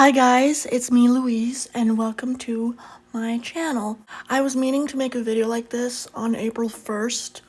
Hi guys, it's me Louise and welcome to my channel. I was meaning to make a video like this on April 1st,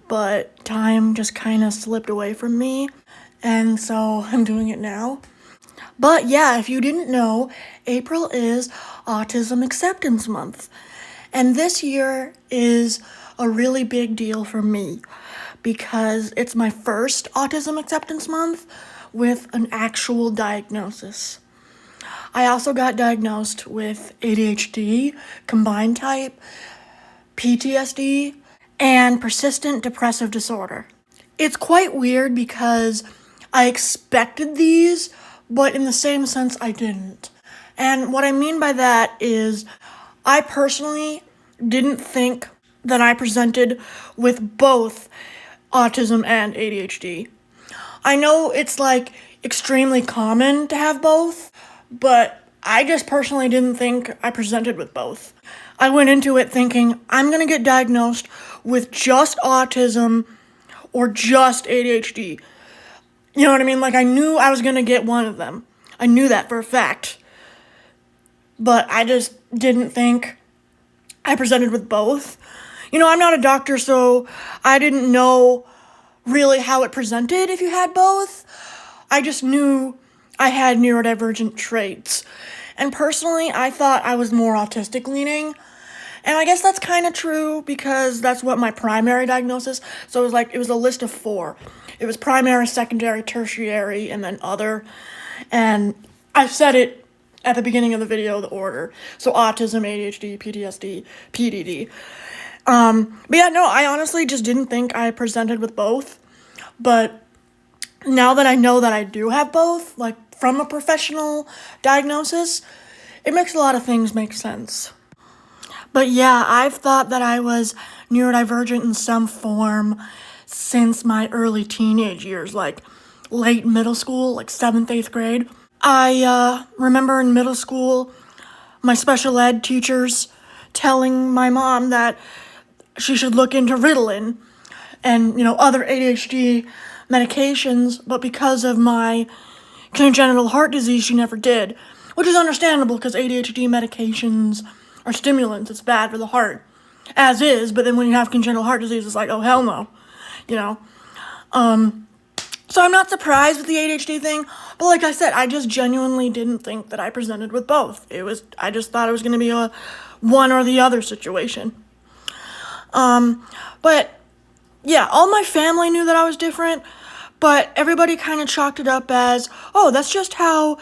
but time just kind of slipped away from me and so I'm doing it now. But yeah, if you didn't know, April is Autism Acceptance Month. And this year is a really big deal for me because it's my first Autism Acceptance Month with an actual diagnosis. I also got diagnosed with ADHD, combined type, PTSD, and persistent depressive disorder. It's quite weird because I expected these, but in the same sense I didn't. And what I mean by that is I personally didn't think that I presented with both autism and ADHD. I know it's like extremely common to have both, but I just personally didn't think I presented with both. I went into it thinking I'm gonna get diagnosed with just autism or just ADHD. You know what I mean? Like I knew I was gonna get one of them. I knew that for a fact. But I just didn't think I presented with both. You know, I'm not a doctor, so I didn't know really how it presented if you had both. I just knew I had neurodivergent traits. And personally, I thought I was more autistic leaning. And I guess that's kind of true because that's what my primary diagnosis. So it was a list of 4. It was primary, secondary, tertiary, and then other. And I said it at the beginning of the video, the order. So autism, ADHD, PTSD, PDD. But yeah, no, I honestly just didn't think I presented with both. But now that I know that I do have both, like from a professional diagnosis, it makes a lot of things make sense. But yeah, I've thought that I was neurodivergent in some form since my early teenage years, like late middle school, like 7th, 8th grade. I remember in middle school, my special ed teachers telling my mom that she should look into Ritalin and, other ADHD medications, but because of my congenital heart disease, she never did, which is understandable because ADHD medications are stimulants. It's bad for the heart, as is, but then when you have congenital heart disease, it's like, oh, hell no, So I'm not surprised with the ADHD thing, but like I said, I just genuinely didn't think that I presented with both. I just thought it was going to be a one or the other situation. But yeah, all my family knew that I was different, but everybody kind of chalked it up as, oh, that's just how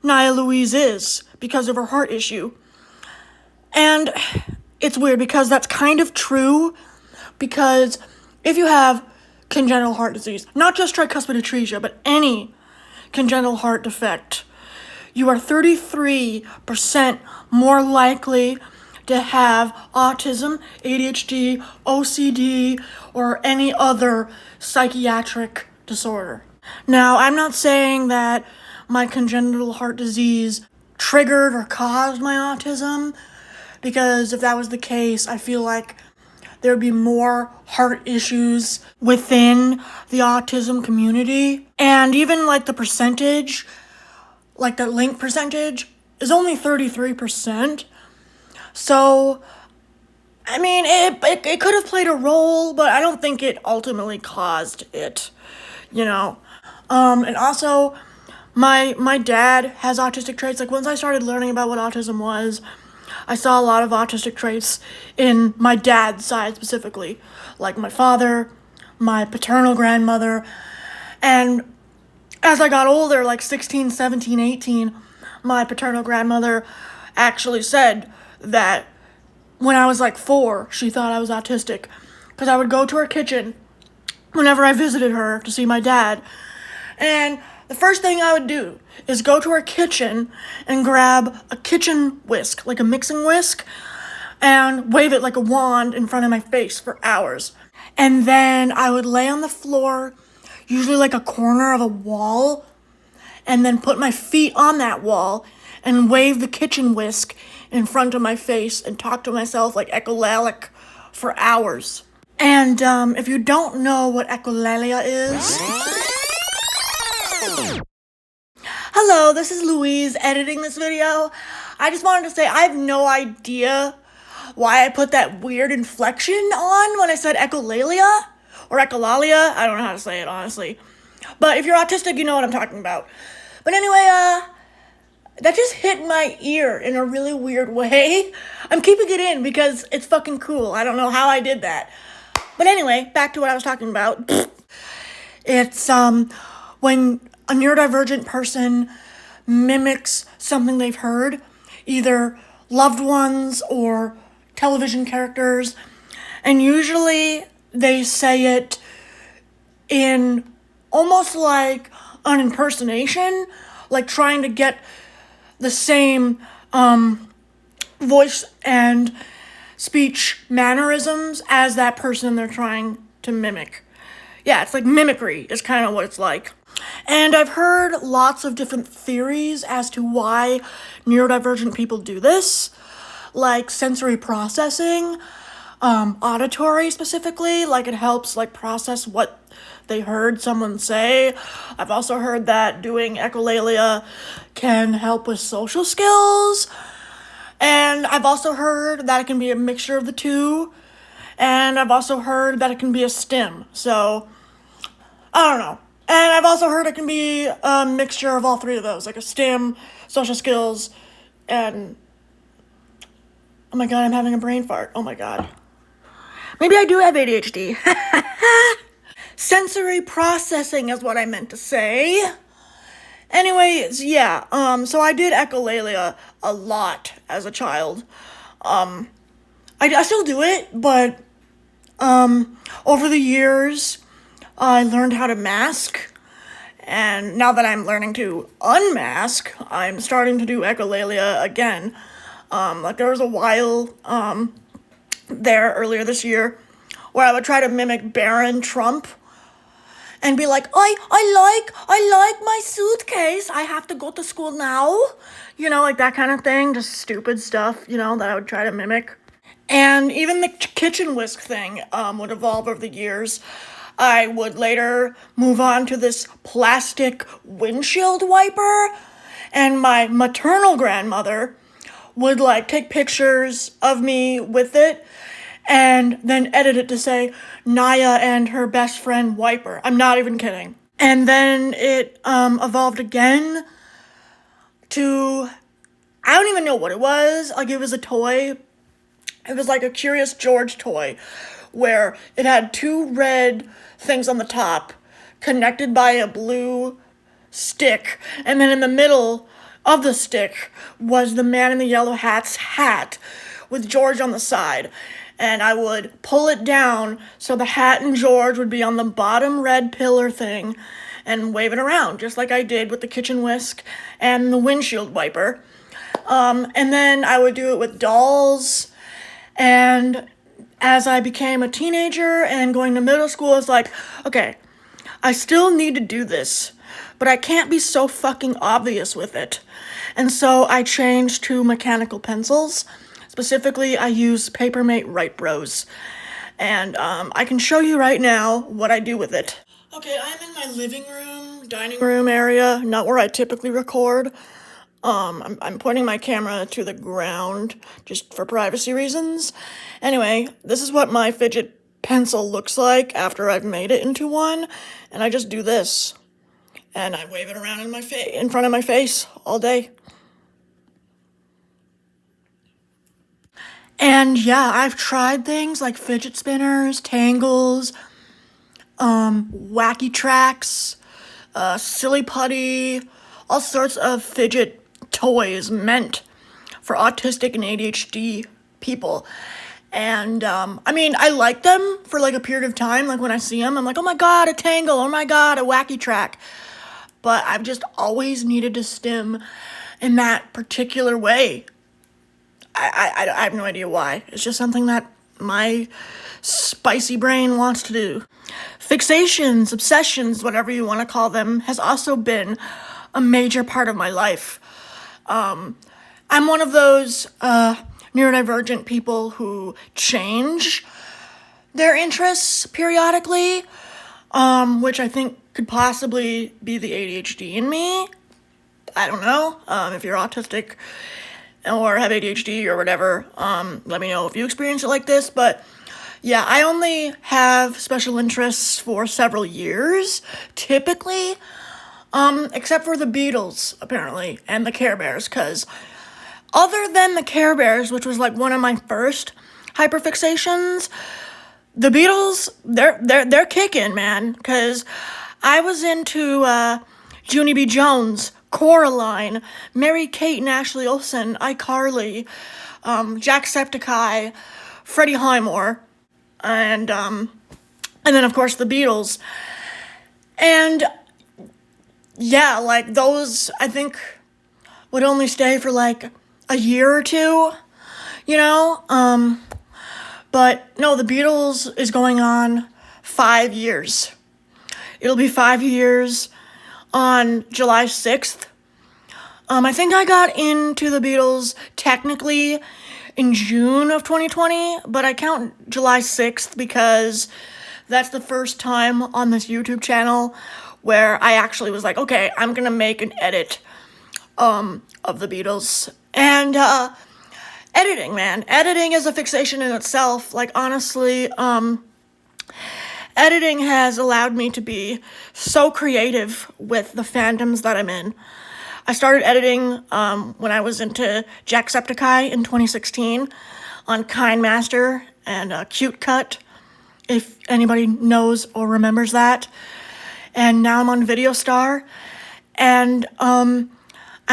Nia Louise is because of her heart issue. And it's weird because that's kind of true, because if you have congenital heart disease, not just tricuspid atresia, but any congenital heart defect, you are 33% more likely to have autism, ADHD, OCD, or any other psychiatric disorder. Now, I'm not saying that my congenital heart disease triggered or caused my autism, because if that was the case, I feel like there would be more heart issues within the autism community. And even like the percentage, like the link percentage, is only 33%. So, I mean, it could have played a role, but I don't think it ultimately caused it, And also, my dad has autistic traits. Like, once I started learning about what autism was, I saw a lot of autistic traits in my dad's side specifically. Like my father, my paternal grandmother, and as I got older, like 16, 17, 18, my paternal grandmother actually said that when I was like 4, she thought I was autistic. Because I would go to her kitchen whenever I visited her to see my dad. And the first thing I would do is go to her kitchen and grab a kitchen whisk, like a mixing whisk, and wave it like a wand in front of my face for hours. And then I would lay on the floor, usually like a corner of a wall, and then put my feet on that wall and wave the kitchen whisk in front of my face and talk to myself like echolalic for hours. And if you don't know what echolalia is, Hello, this is Louise editing this video. I just wanted to say I have no idea why I put that weird inflection on when I said echolalia or echolalia. I don't know how to say it, honestly. But if you're autistic, you know what I'm talking about. But anyway, that just hit my ear in a really weird way. I'm keeping it in because it's fucking cool. I don't know how I did that. But anyway, back to what I was talking about. It's when a neurodivergent person mimics something they've heard, either loved ones or television characters, and usually they say it in almost like an impersonation, like trying to get the same voice and speech mannerisms as that person they're trying to mimic. Yeah, it's like mimicry is kind of what it's like. And I've heard lots of different theories as to why neurodivergent people do this, like sensory processing, auditory specifically, like it helps like process what they heard someone say. I've also heard that doing echolalia can help with social skills, and I've also heard that it can be a mixture of the two, and I've also heard that it can be a stim, so I don't know. And I've also heard it can be a mixture of all three of those, like a stim, social skills, and oh my god, I'm having a brain fart. Oh my god. Maybe I do have ADHD. Sensory processing is what I meant to say. Anyways, yeah, so I did echolalia a lot as a child. I still do it, but, over the years, I learned how to mask, and now that I'm learning to unmask, I'm starting to do echolalia again. Like there was a while, there earlier this year where I would try to mimic Barron Trump and be like, I like my suitcase. I have to go to school now. You know, like that kind of thing. Just stupid stuff, you know, that I would try to mimic. And even the kitchen whisk thing would evolve over the years. I would later move on to this plastic windshield wiper. And my maternal grandmother would like take pictures of me with it and then edit it to say Naya and her best friend wiper. I'm not even kidding. And then it evolved again to, I don't even know what it was. Like it was a toy. It was like a Curious George toy where it had two red things on the top connected by a blue stick, and then in the middle of the stick was the man in the yellow hat's hat with George on the side. And I would pull it down so the hat and George would be on the bottom red pillar thing and wave it around, just like I did with the kitchen whisk and the windshield wiper. And then I would do it with dolls. And as I became a teenager and going to middle school, it's like, okay, I still need to do this, but I can't be so fucking obvious with it. And so I changed to mechanical pencils. Specifically, I use Papermate Right Bros. And I can show you right now what I do with it. Okay, I'm in my living room, dining room area, not where I typically record. I'm pointing my camera to the ground just for privacy reasons. Anyway, this is what my fidget pencil looks like after I've made it into one, and I just do this. And I wave it around in front of my face all day. And yeah, I've tried things like fidget spinners, tangles, wacky tracks, silly putty, all sorts of fidget toys meant for autistic and ADHD people. And I mean, I like them for like a period of time. Like when I see them, I'm like, oh my god, a tangle, oh my god, a wacky track. But I've just always needed to stim in that particular way. I have no idea why. It's just something that my spicy brain wants to do. Fixations, obsessions, whatever you want to call them, has also been a major part of my life. I'm one of those neurodivergent people who change their interests periodically, which I think could possibly be the ADHD in me. I don't know. If you're autistic or have ADHD or whatever, let me know if you experience it like this. But yeah, I only have special interests for several years, typically, except for the Beatles, apparently, and the Care Bears, because other than the Care Bears, which was like one of my first hyperfixations, the Beatles, they're kicking, man, because I was into Junie B. Jones, Coraline, Mary-Kate and Ashley Olsen, iCarly, Jacksepticeye, Freddie Highmore, and then of course the Beatles. And yeah, like those I think would only stay for like a year or two, you know? But no, the Beatles is going on 5 years. It'll be 5 years on July 6th. I think I got into the Beatles technically in June of 2020, but I count July 6th because that's the first time on this YouTube channel where I actually was like, okay, I'm gonna make an edit of the Beatles. And editing, man. Editing is a fixation in itself. Like, honestly, editing has allowed me to be so creative with the fandoms that I'm in. I started editing when I was into Jacksepticeye in 2016 on KindMaster and Cute Cut, if anybody knows or remembers that. And now I'm on VideoStar, and I'm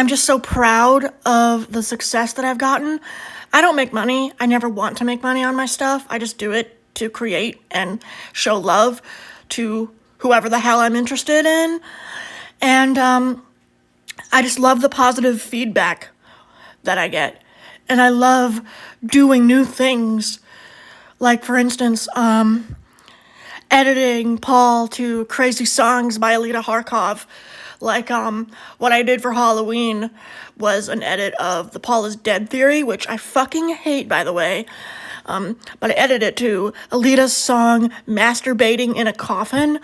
just so proud of the success that I've gotten. I don't make money. I never want to make money on my stuff. I just do it to create and show love to whoever the hell I'm interested in. And I just love the positive feedback that I get. And I love doing new things. Like, for instance, editing Paul to Crazy Songs by Alita Harkov. Like, what I did for Halloween was an edit of the Paul is Dead theory, which I fucking hate, by the way. But I edited it to Alita's song, Masturbating in a Coffin.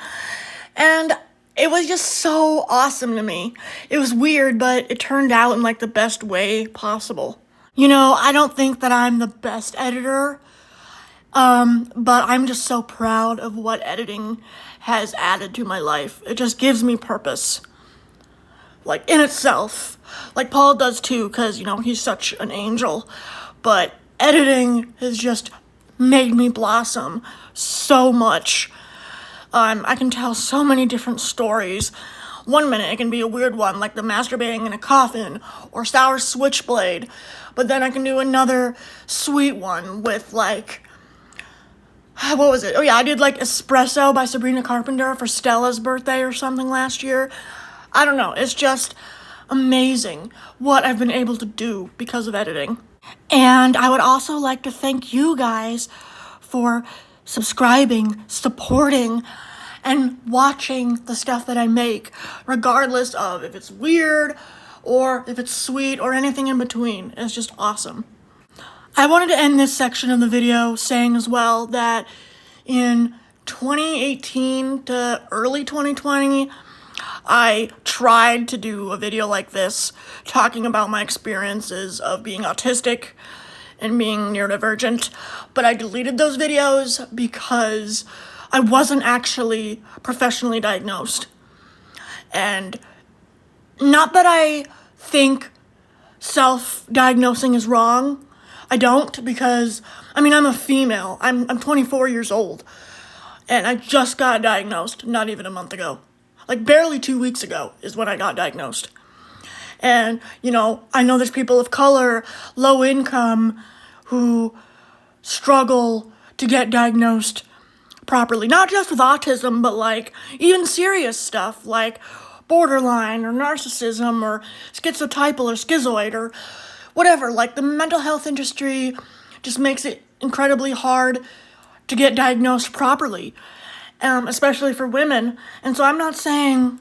And it was just so awesome to me. It was weird, but it turned out in, like, the best way possible. You know, I don't think that I'm the best editor, but I'm just so proud of what editing has added to my life. It just gives me purpose. Like, in itself. Like, Paul does too, because, you know, he's such an angel. But editing has just made me blossom so much. I can tell so many different stories. One minute it can be a weird one, like the masturbating in a coffin, or Sour Switchblade. But then I can do another sweet one with, like, what was it? Oh yeah, I did like Espresso by Sabrina Carpenter for Stella's birthday or something last year. I don't know, it's just amazing what I've been able to do because of editing. And I would also like to thank you guys for subscribing, supporting, and watching the stuff that I make, regardless of if it's weird or if it's sweet or anything in between. It's just awesome. I wanted to end this section of the video saying as well that in 2018 to early 2020, I tried to do a video like this, talking about my experiences of being autistic and being neurodivergent, but I deleted those videos because I wasn't actually professionally diagnosed. And not that I think self-diagnosing is wrong. I don't, because, I mean, I'm a female. I'm 24 years old, and I just got diagnosed not even a month ago. Like, barely 2 weeks ago is when I got diagnosed. And, you know, I know there's people of color, low income, who struggle to get diagnosed properly. Not just with autism, but, like, even serious stuff, like borderline or narcissism or schizotypal or schizoid or whatever. Like, the mental health industry just makes it incredibly hard to get diagnosed properly. Especially for women. And so I'm not saying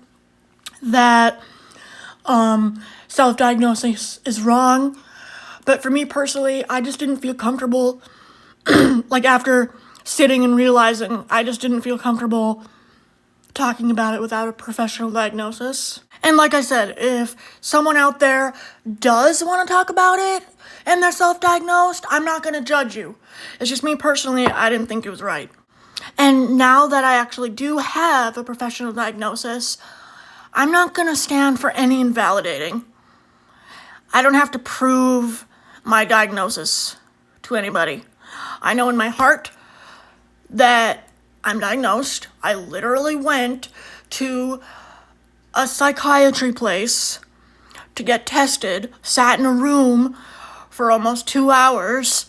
that self-diagnosis is wrong, but for me personally, I just didn't feel comfortable, like after sitting and realizing I just didn't feel comfortable talking about it without a professional diagnosis. And like I said, if someone out there does want to talk about it and they're self-diagnosed, I'm not going to judge you. It's just me personally, I didn't think it was right. And now that I actually do have a professional diagnosis, I'm not going to stand for any invalidating. I don't have to prove my diagnosis to anybody. I know in my heart that I'm diagnosed. I literally went to a psychiatry place to get tested, sat in a room for almost 2 hours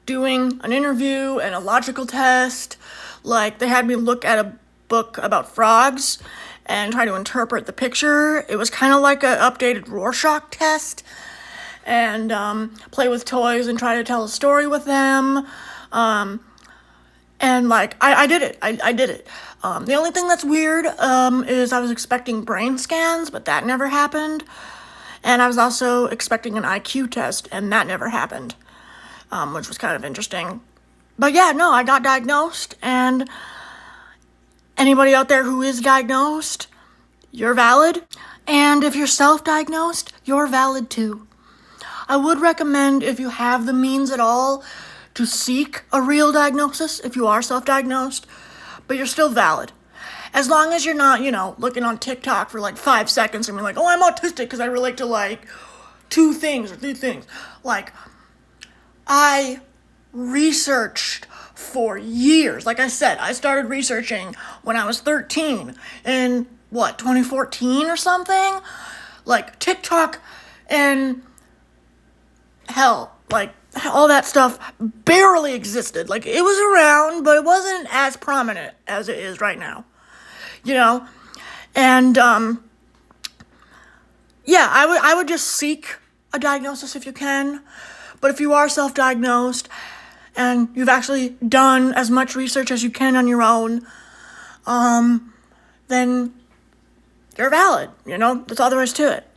doing an interview and a logical test. Like, they had me look at a book about frogs and try to interpret the picture. It was kind of like an updated Rorschach test. And play with toys and try to tell a story with them. And like, I did it. I did it. The only thing that's weird is I was expecting brain scans, but that never happened. And I was also expecting an IQ test, and that never happened, which was kind of interesting. But yeah, no, I got diagnosed, and anybody out there who is diagnosed, you're valid. And if you're self-diagnosed, you're valid too. I would recommend, if you have the means at all, to seek a real diagnosis if you are self-diagnosed, but you're still valid. As long as you're not, looking on TikTok for like 5 seconds and being like, oh, I'm autistic because I relate to like 2 things or 3 things. Like, I researched for years. Like I said, I started researching when I was 13 in 2014 or something? Like, TikTok and hell, like, all that stuff barely existed. Like, it was around, but it wasn't as prominent as it is right now. And, yeah, I would just seek a diagnosis if you can. But if you are self-diagnosed and you've actually done as much research as you can on your own, then you're valid, That's all there is to it.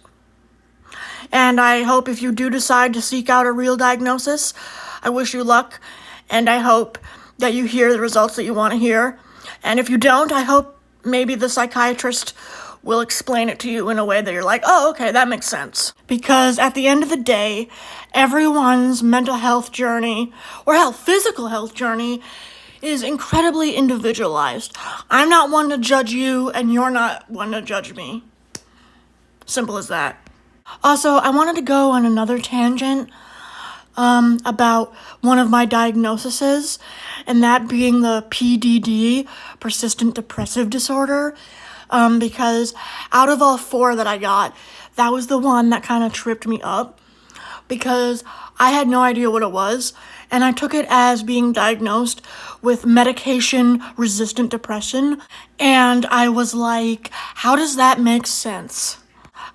And I hope if you do decide to seek out a real diagnosis, I wish you luck, and I hope that you hear the results that you want to hear. And if you don't, I hope maybe the psychiatrist will explain it to you in a way that you're like, oh, okay, that makes sense. Because at the end of the day, everyone's mental health journey, or physical health journey, is incredibly individualized. I'm not one to judge you, and you're not one to judge me. Simple as that. Also, I wanted to go on another tangent about one of my diagnoses, and that being the PDD, persistent depressive disorder, because out of all 4 that I got, that was the one that kind of tripped me up, because I had no idea what it was, and I took it as being diagnosed with medication-resistant depression, and I was like, how does that make sense?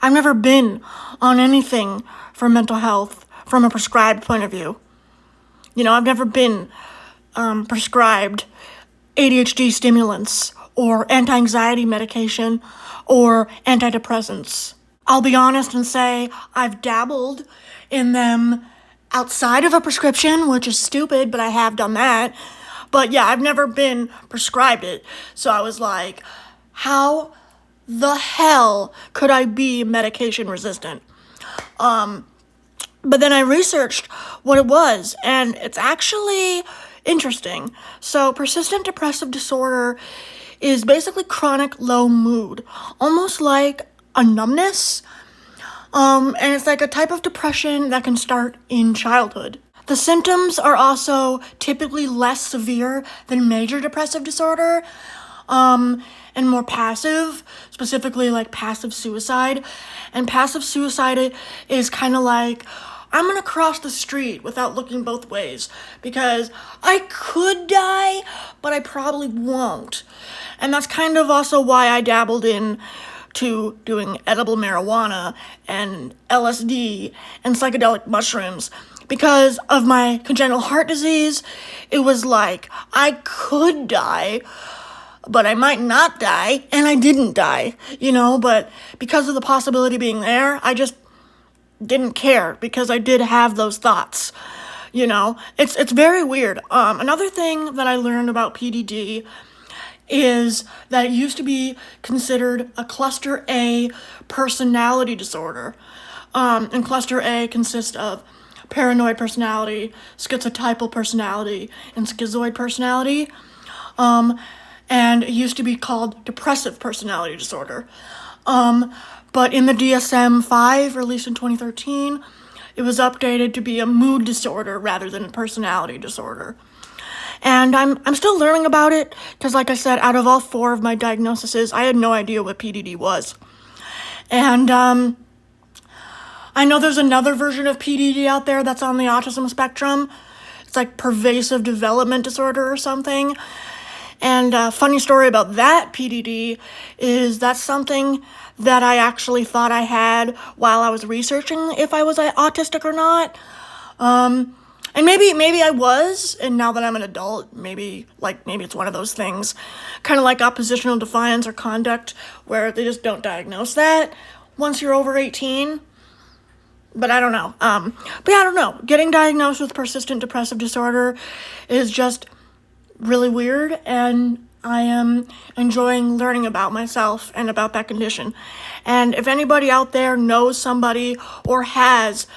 I've never been on anything for mental health from a prescribed point of view. I've never been prescribed ADHD stimulants or anti-anxiety medication or antidepressants. I'll be honest and say I've dabbled in them outside of a prescription, which is stupid, but I have done that. But yeah, I've never been prescribed it. So I was like, how the hell could I be medication resistant? But then I researched what it was, and it's actually interesting. So persistent depressive disorder is basically chronic low mood, almost like a numbness. And it's like a type of depression that can start in childhood. The symptoms are also typically less severe than major depressive disorder, and more passive, specifically like passive suicide. And passive suicide is kind of like, I'm gonna cross the street without looking both ways, because I could die, but I probably won't. And that's kind of also why I dabbled in to doing edible marijuana and LSD and psychedelic mushrooms. Because of my congenital heart disease, it was like, I could die, but I might not die, and I didn't die, but because of the possibility being there, I just didn't care, because I did have those thoughts, It's very weird. Another thing that I learned about PDD is that it used to be considered a cluster A personality disorder. And cluster A consists of paranoid personality, schizotypal personality, and schizoid personality. And it used to be called depressive personality disorder. But in the DSM-5, released in 2013, it was updated to be a mood disorder rather than a personality disorder. And I'm still learning about it, because like I said, out of all 4 of my diagnoses, I had no idea what PDD was. And I know there's another version of PDD out there that's on the autism spectrum. It's like pervasive development disorder or something. And a funny story about that PDD is that's something that I actually thought I had while I was researching if I was autistic or not. And maybe I was, and now that I'm an adult, maybe it's one of those things, kind of like oppositional defiance or conduct, where they just don't diagnose that once you're over 18. But I don't know. But yeah, I don't know. Getting diagnosed with persistent depressive disorder is just really weird, and I am enjoying learning about myself and about that condition. And if anybody out there knows somebody or has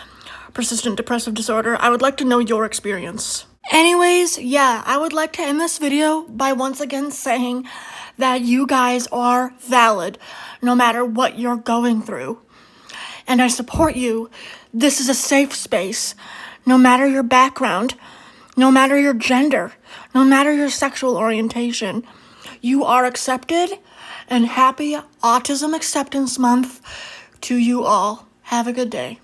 persistent depressive disorder, I would like to know your experience. Anyways, yeah, I would like to end this video by once again saying that you guys are valid, no matter what you're going through. And I support you. This is a safe space, no matter your background, no matter your gender, no matter your sexual orientation. You are accepted, and happy Autism Acceptance Month to you all. Have a good day.